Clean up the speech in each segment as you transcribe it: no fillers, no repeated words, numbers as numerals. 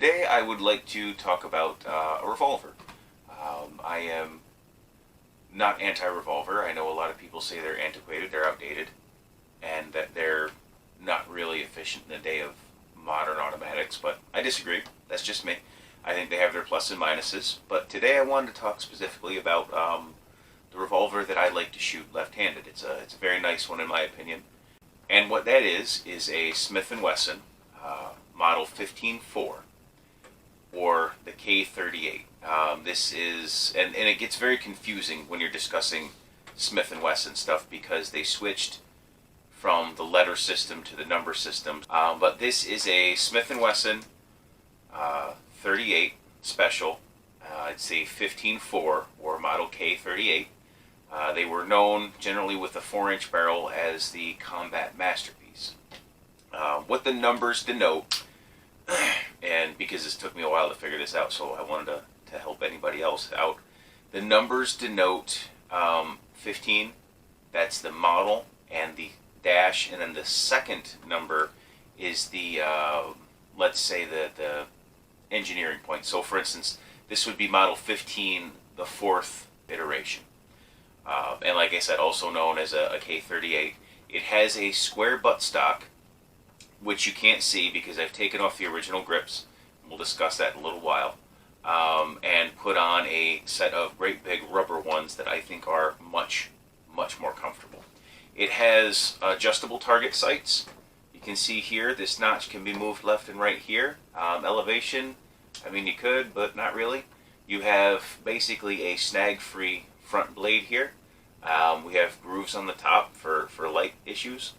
Today I would like to talk about a revolver. I am not anti-revolver. I know a lot of people say they're antiquated, they're outdated, and that they're not really efficient in the day of modern automatics, but I disagree. That's just me. I think they have their plus and minuses, but today I wanted to talk specifically about the revolver that I like to shoot left-handed. It's a very nice one in my opinion. And what that is a Smith & Wesson model 15-4, or the K38. This is, and it gets very confusing when you're discussing Smith & Wesson stuff because they switched from the letter system to the number system. But this is a Smith & Wesson 38 special. It's a 15-4 or model K38. They were known generally with a 4-inch barrel as the combat masterpiece. What the numbers denote, and because this took me a while to figure this out, so I wanted to help anybody else out, the numbers denote 15, that's the model and the dash, and then the second number is the, let's say, the engineering point. So for instance, this would be model 15, the 4th iteration. And like I said, also known as a K38. It has a square buttstock, which you can't see because I've taken off the original grips. We'll discuss that in a little while. And put on a set of great big rubber ones that I think are much more comfortable. It has adjustable target sights. You can see here, this notch can be moved left and right here. Elevation, I mean you could, but not really. You have basically a snag-free front blade here. We have grooves on the top for light issues.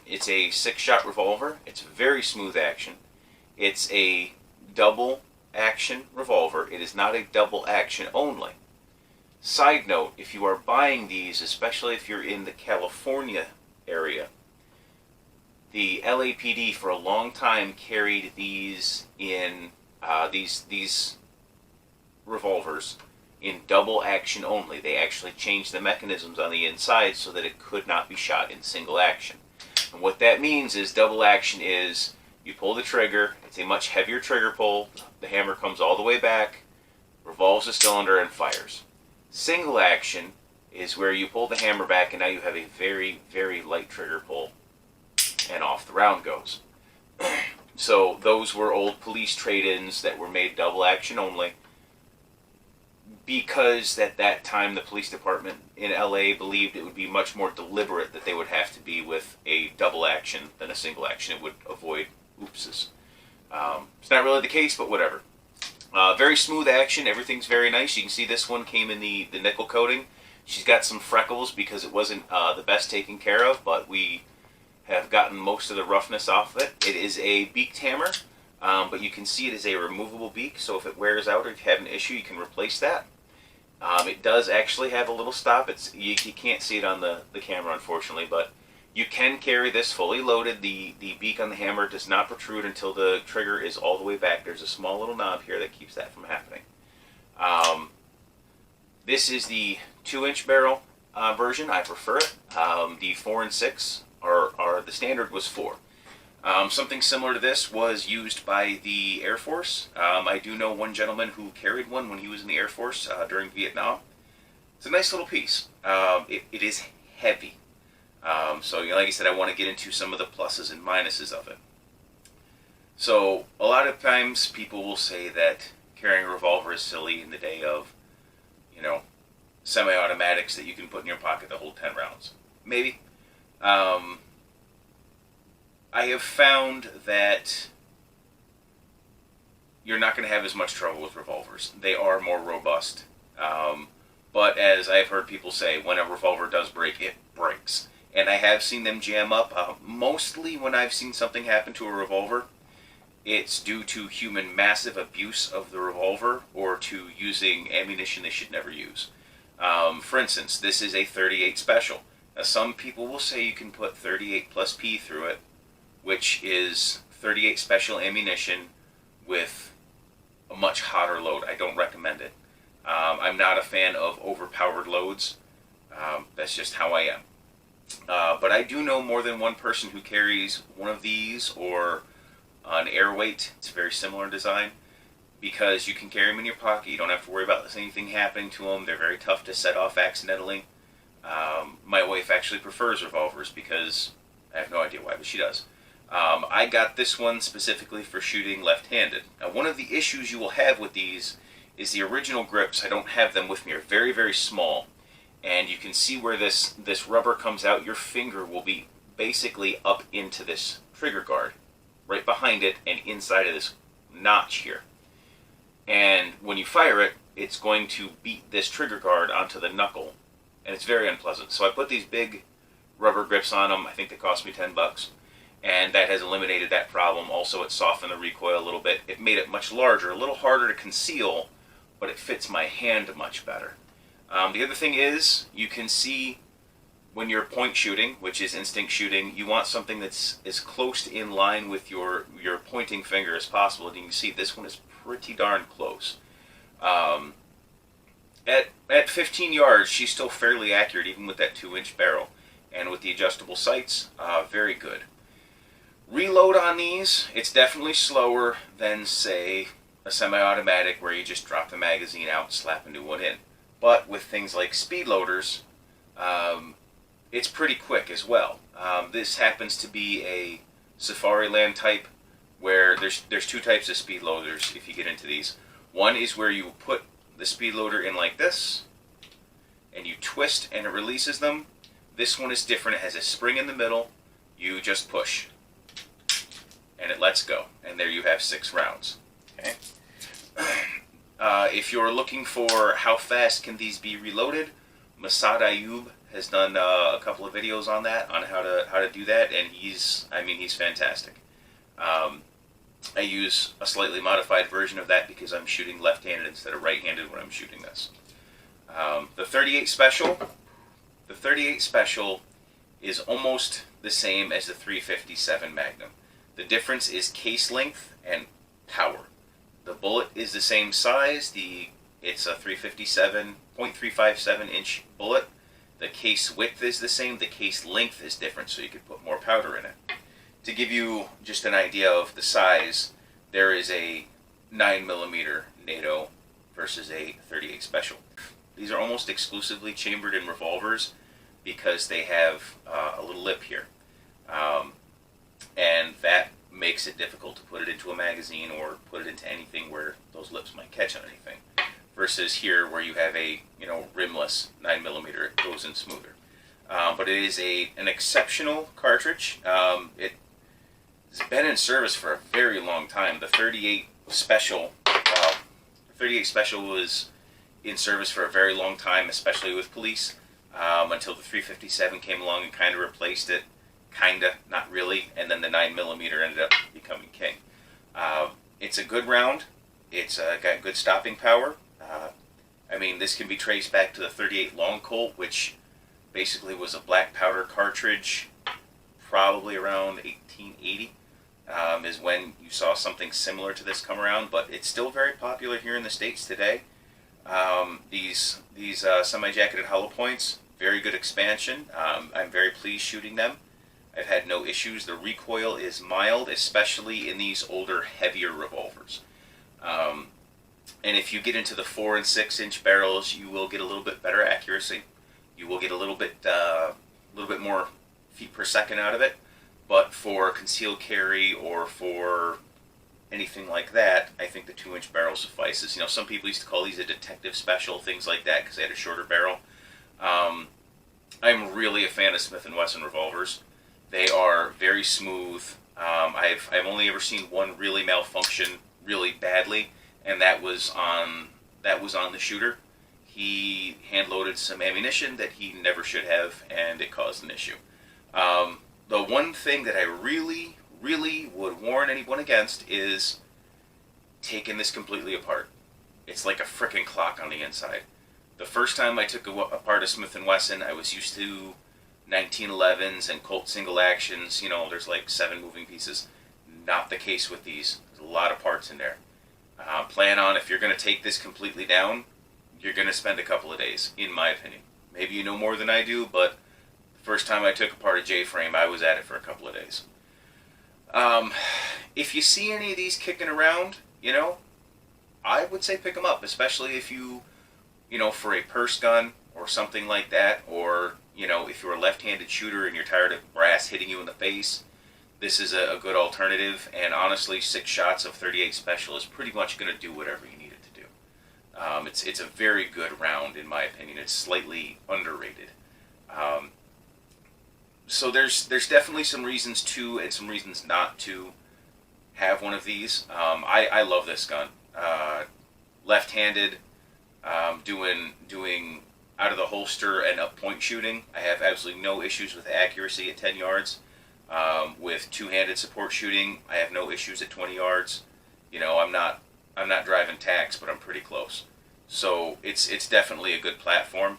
It's a 6-shot revolver. It's very smooth action. It's a double action revolver. It is not a double action only. Side note, if you are buying these, especially if you're in the California area, the LAPD for a long time carried these in these revolvers in double action only. They actually changed the mechanisms on the inside so that it could not be shot in single action. And what that means is double action is you pull the trigger, it's a much heavier trigger pull, the hammer comes all the way back, revolves the cylinder, and fires. Single action is where you pull the hammer back and now you have a very light trigger pull and off the round goes. So those were old police trade-ins that were made double action only, because at that time the police department in LA believed it would be much more deliberate that they would have to be with a double action than a single action. It would avoid oopses. It's not really the case, but whatever. Very smooth action. Everything's very nice. You can see this one came in the nickel coating. She's got some freckles because it wasn't the best taken care of, but we have gotten most of the roughness off of it. It is a beaked hammer, but you can see it is a removable beak, so if it wears out or if you have an issue, you can replace that. It does actually have a little stop. You can't see it on the camera, unfortunately, but you can carry this fully loaded. The beak on the hammer does not protrude until the trigger is all the way back. There's a small little knob here that keeps that from happening. This is the 2-inch barrel version. I prefer it. The 4 and 6 are the standard was 4. Something similar to this was used by the Air Force. I do know one gentleman who carried one when he was in the Air Force during Vietnam. It's a nice little piece. It is heavy. So, like I said, I want to get into some of the pluses and minuses of it. So, a lot of times people will say that carrying a revolver is silly in the day of, semi-automatics that you can put in your pocket to hold 10 rounds. Maybe. I have found that you're not going to have as much trouble with revolvers. They are more robust. But as I've heard people say, when a revolver does break, it breaks. And I have seen them jam up. Mostly when I've seen something happen to a revolver, it's due to human massive abuse of the revolver or to using ammunition they should never use. For instance, this is a 38 special. Now, some people will say you can put 38 plus P through it, which is 38 special ammunition with a much hotter load. I don't recommend it. I'm not a fan of overpowered loads. That's just how I am. But I do know more than one person who carries one of these or on air weight. It's very similar in design because you can carry them in your pocket. You don't have to worry about anything happening to them. They're very tough to set off accidentally. My wife actually prefers revolvers because I have no idea why, but she does. I got this one specifically for shooting left-handed. Now, one of the issues you will have with these is the original grips. I don't have them with me. Are very, very small, and you can see where this rubber comes out. Your finger will be basically up into this trigger guard, right behind it and inside of this notch here. And when you fire it, it's going to beat this trigger guard onto the knuckle, and it's very unpleasant. So I put these big rubber grips on them. I think they cost me $10, and that has eliminated that problem. Also, it softened the recoil a little bit. It made it much larger, a little harder to conceal, but it fits my hand much better. The other thing is, you can see when you're point shooting, which is instinct shooting, you want something that's as close in line with your pointing finger as possible. And you can see this one is pretty darn close. At 15 yards, she's still fairly accurate, even with that 2-inch barrel. And with the adjustable sights, very good. Reload on these, it's definitely slower than, say, a semi-automatic where you just drop the magazine out and slap a new one in. But with things like speed loaders, it's pretty quick as well. This happens to be a Safariland type where there's two types of speed loaders if you get into these. One is where you put the speed loader in like this and you twist and it releases them. This one is different. It has a spring in the middle. You just push and it lets go, and there you have 6 rounds. Okay. If you're looking for how fast can these be reloaded, Masad Ayub has done a couple of videos on that, on how to do that, and he's fantastic. I use a slightly modified version of that because I'm shooting left-handed instead of right-handed when I'm shooting this. The 38 Special. The 38 Special is almost the same as the 357 Magnum. The difference is case length and power. The bullet is the same size. It's a 357.357 inch bullet. The case width is the same. The case length is different, so you could put more powder in it. To give you just an idea of the size, there is a 9mm NATO versus a 38 Special. These are almost exclusively chambered in revolvers because they have a little lip here. And that makes it difficult to put it into a magazine or put it into anything where those lips might catch on anything. Versus here where you have a rimless 9mm, it goes in smoother. But it is an exceptional cartridge. It's been in service for a very long time. The 38 Special, was in service for a very long time, especially with police, until the 357 came along and kind of replaced it. Kinda, not really, and then the 9mm ended up becoming king. It's a good round. It's got good stopping power. This can be traced back to the 38 Long Colt, which basically was a black powder cartridge, probably around 1880, is when you saw something similar to this come around, but it's still very popular here in the States today. These semi-jacketed hollow points, very good expansion. I'm very pleased shooting them. I've had no issues. The recoil is mild, especially in these older, heavier revolvers. And if you get into the 4 and 6 inch barrels, you will get a little bit better accuracy. You will get a little bit more feet per second out of it. But for concealed carry or for anything like that, I think the 2-inch barrel suffices. Some people used to call these a detective special, things like that, because they had a shorter barrel. I'm really a fan of Smith & Wesson revolvers. They are very smooth. I've only ever seen one really malfunction really badly, and that was on the shooter. He hand loaded some ammunition that he never should have, and it caused an issue. The one thing that I really, really would warn anyone against is taking this completely apart. It's like a frickin' clock on the inside. The first time I took apart a Smith & Wesson, I was used to 1911s and Colt single actions. There's like 7 moving pieces. Not the case with these. There's a lot of parts in there. Plan on, if you're going to take this completely down, you're going to spend a couple of days, in my opinion. Maybe you know more than I do, but the first time I took apart a J-frame, I was at it for a couple of days. Um, if you see any of these kicking around, I would say pick them up, especially if for a purse gun or something like that, or, if you're a left-handed shooter and you're tired of brass hitting you in the face, this is a good alternative. And honestly, 6 shots of 38 Special is pretty much going to do whatever you need it to do. It's a very good round, in my opinion. It's slightly underrated. Um, so there's definitely some reasons to and some reasons not to have one of these. I love this gun. Left-handed, doing out of the holster and up point shooting. I have absolutely no issues with accuracy at 10 yards. With two-handed support shooting, I have no issues at 20 yards. I'm not driving tacks, but I'm pretty close. So it's definitely a good platform.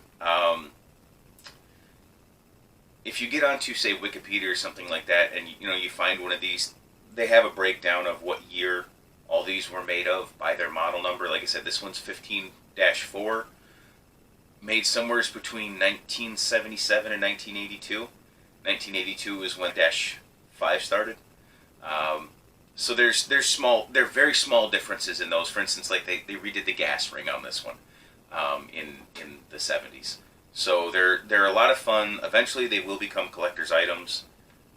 If you get onto, say, Wikipedia or something like that, and you find one of these, they have a breakdown of what year all these were made of by their model number. Like I said, this one's 15-4, made somewhere between 1977 and 1982. 1982 is when Dash 5 started. So there's very small differences in those. For instance, like they redid the gas ring on this one in the 70s. So they're a lot of fun. Eventually, they will become collector's items.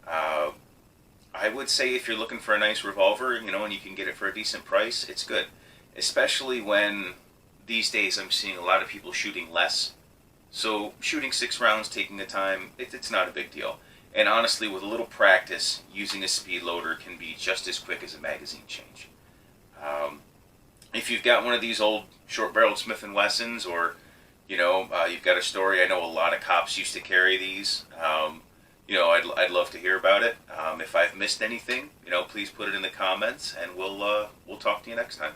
I would say if you're looking for a nice revolver, and you can get it for a decent price, it's good. Especially when these days I'm seeing a lot of people shooting less. So shooting 6 rounds, taking the time, it's not a big deal. And honestly, with a little practice, using a speed loader can be just as quick as a magazine change. If you've got one of these old short-barreled Smith & Wessons, or you've got a story. I know a lot of cops used to carry these. I'd love to hear about it. If I've missed anything, please put it in the comments, and we'll talk to you next time.